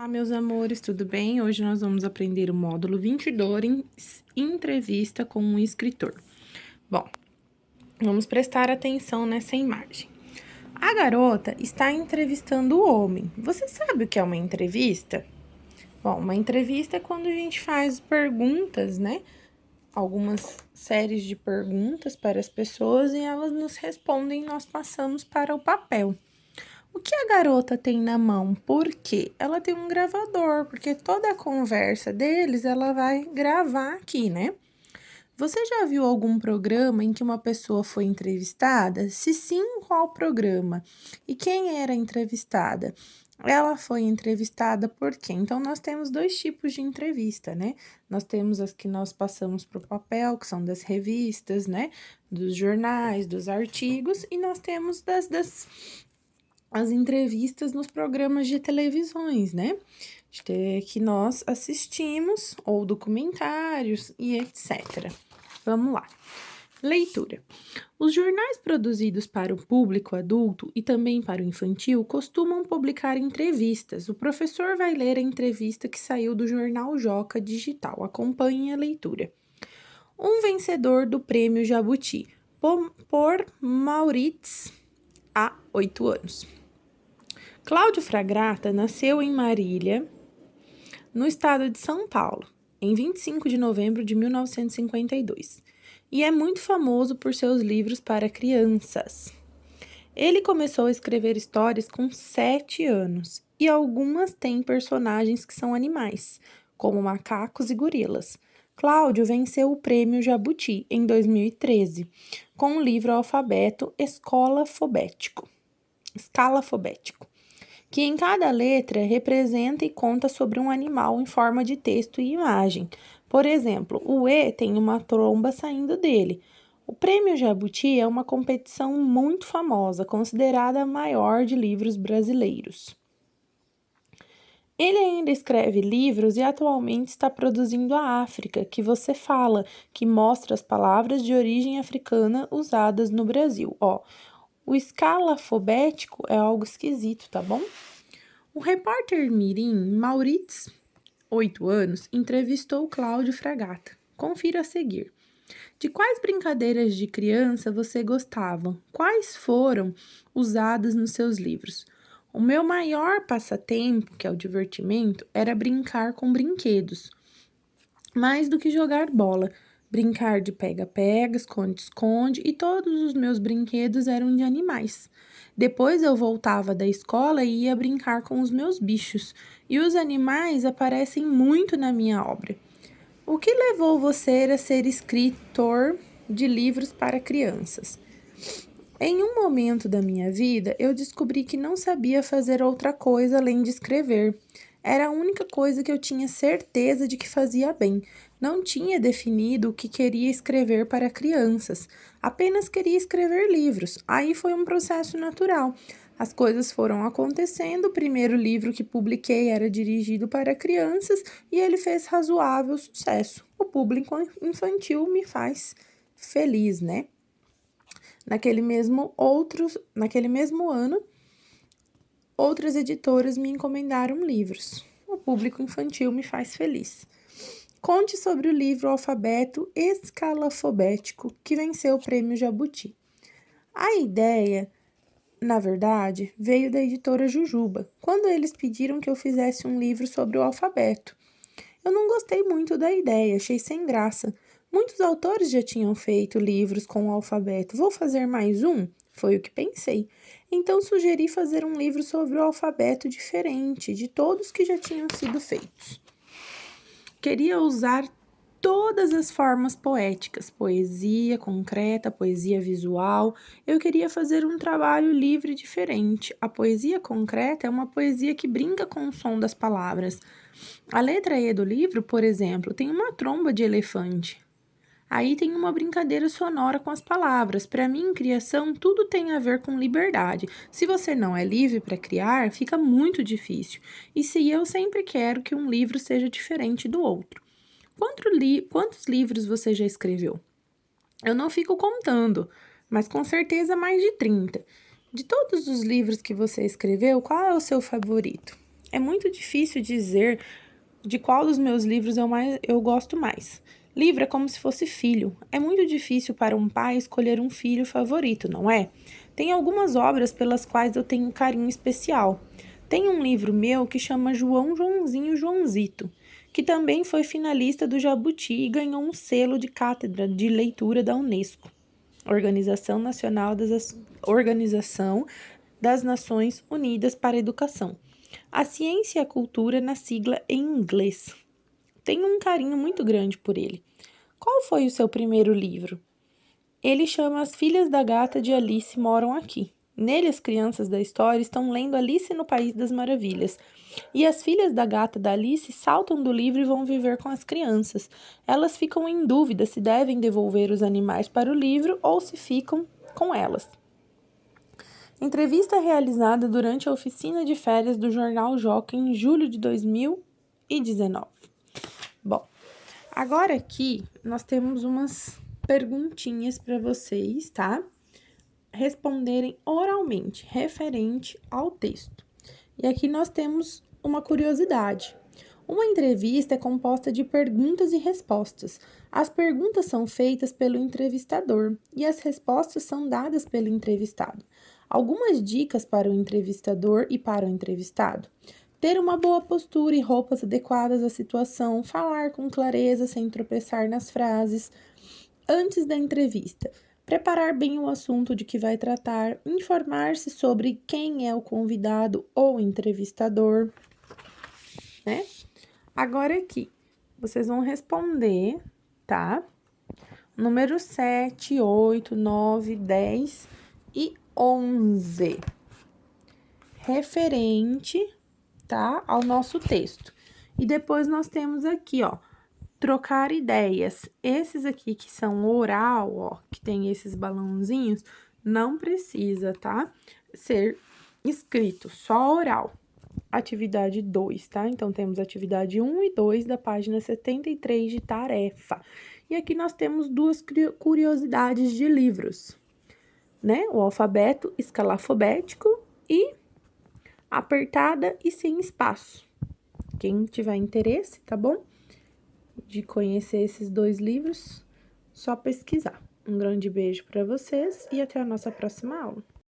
Olá, meus amores, tudo bem? Hoje nós vamos aprender o módulo 22, entrevista com um escritor. Bom, vamos prestar atenção nessa imagem. A garota está entrevistando o homem. Você sabe o que é uma entrevista? Bom, uma entrevista é quando a gente faz perguntas, né? Algumas séries de perguntas para as pessoas e elas nos respondem e nós passamos para o papel. O que a garota tem na mão? Por quê? Ela tem um gravador, porque toda a conversa deles ela vai gravar aqui, né? Você já viu algum programa em que uma pessoa foi entrevistada? Se sim, qual programa? E quem era entrevistada? Ela foi entrevistada por quem? Então, nós temos dois tipos de entrevista, né? Nós temos as que nós passamos para o papel, que são das revistas, né? Dos jornais, dos artigos, e nós temos as entrevistas nos programas de televisões, né? Que nós assistimos, ou documentários e etc. Vamos lá. Leitura. Os jornais produzidos para o público adulto e também para o infantil costumam publicar entrevistas. O professor vai ler a entrevista que saiu do jornal Joca Digital. Acompanhe a leitura. Um vencedor do Prêmio Jabuti, por Maurits, há 8 anos. Cláudio Fragata nasceu em Marília, no estado de São Paulo, em 25 de novembro de 1952, e é muito famoso por seus livros para crianças. Ele começou a escrever histórias com 7 anos, e algumas têm personagens que são animais, como macacos e gorilas. Cláudio venceu o Prêmio Jabuti em 2013, com o livro alfabeto Escala Fobético, que em cada letra representa e conta sobre um animal em forma de texto e imagem. Por exemplo, o E tem uma tromba saindo dele. O Prêmio Jabuti é uma competição muito famosa, considerada a maior de livros brasileiros. Ele ainda escreve livros e atualmente está produzindo a África, que você fala, que mostra as palavras de origem africana usadas no Brasil. O escalafobético é algo esquisito, tá bom? O repórter mirim Maurits, 8 anos, entrevistou Cláudio Fragata. Confira a seguir. De quais brincadeiras de criança você gostava? Quais foram usadas nos seus livros? O meu maior passatempo, que é o divertimento, era brincar com brinquedos, mais do que jogar bola. Brincar de pega-pega, esconde-esconde e todos os meus brinquedos eram de animais. Depois eu voltava da escola e ia brincar com os meus bichos, e os animais aparecem muito na minha obra. O que levou você a ser escritor de livros para crianças? Em um momento da minha vida, eu descobri que não sabia fazer outra coisa além de escrever. Era a única coisa que eu tinha certeza de que fazia bem. Não tinha definido o que queria escrever para crianças. Apenas queria escrever livros. Aí foi um processo natural. As coisas foram acontecendo. O primeiro livro que publiquei era dirigido para crianças e ele fez razoável sucesso. O público infantil me faz feliz, né? Naquele mesmo ano, outras editoras me encomendaram livros. O público infantil me faz feliz. Conte sobre o livro Alfabeto Escalafobético, que venceu o Prêmio Jabuti. A ideia, na verdade, veio da editora Jujuba, quando eles pediram que eu fizesse um livro sobre o alfabeto. Eu não gostei muito da ideia, achei sem graça. Muitos autores já tinham feito livros com o alfabeto. Vou fazer mais um? Foi o que pensei. Então sugeri fazer um livro sobre o alfabeto diferente de todos que já tinham sido feitos. Queria usar todas as formas poéticas, poesia concreta, poesia visual. Eu queria fazer um trabalho livre e diferente. A poesia concreta é uma poesia que brinca com o som das palavras. A letra E do livro, por exemplo, tem uma tromba de elefante. Aí tem uma brincadeira sonora com as palavras. Para mim, em criação, tudo tem a ver com liberdade. Se você não é livre para criar, fica muito difícil. E se eu sempre quero que um livro seja diferente do outro. Quantos livros você já escreveu? Eu não fico contando, mas com certeza mais de 30. De todos os livros que você escreveu, qual é o seu favorito? É muito difícil dizer de qual dos meus livros eu gosto mais. Livro é como se fosse filho. É muito difícil para um pai escolher um filho favorito, não é? Tem algumas obras pelas quais eu tenho um carinho especial. Tem um livro meu que chama João Joãozinho Joãozito, que também foi finalista do Jabuti e ganhou um selo de cátedra de leitura da Unesco, Organização das Nações Unidas para a Educação. A ciência e a cultura na sigla em inglês. Tenho um carinho muito grande por ele. Qual foi o seu primeiro livro? Ele chama As Filhas da Gata de Alice Moram Aqui. Nele, as crianças da história estão lendo Alice no País das Maravilhas. E as filhas da gata da Alice saltam do livro e vão viver com as crianças. Elas ficam em dúvida se devem devolver os animais para o livro ou se ficam com elas. Entrevista realizada durante a oficina de férias do Jornal Joca em julho de 2019. Bom, agora aqui nós temos umas perguntinhas para vocês, tá? Responderem oralmente, referente ao texto. E aqui nós temos uma curiosidade. Uma entrevista é composta de perguntas e respostas. As perguntas são feitas pelo entrevistador e as respostas são dadas pelo entrevistado. Algumas dicas para o entrevistador e para o entrevistado: ter uma boa postura e roupas adequadas à situação, falar com clareza sem tropeçar nas frases. Antes da entrevista, preparar bem o assunto de que vai tratar, informar-se sobre quem é o convidado ou entrevistador, né? Agora aqui, vocês vão responder, tá? Número 7, 8, 9, 10 e 11. Referente, tá? Ao nosso texto. E depois nós temos aqui, ó, trocar ideias. Esses aqui que são oral, ó, que tem esses balãozinhos, não precisa, tá? Ser escrito, só oral. Atividade 2, tá? Então, temos atividade 1 e 2 da página 73 de tarefa. E aqui nós temos duas curiosidades de livros, né? O alfabeto escalafobético e apertada e sem espaço. Quem tiver interesse, tá bom? De conhecer esses dois livros, só pesquisar. Um grande beijo para vocês e até a nossa próxima aula.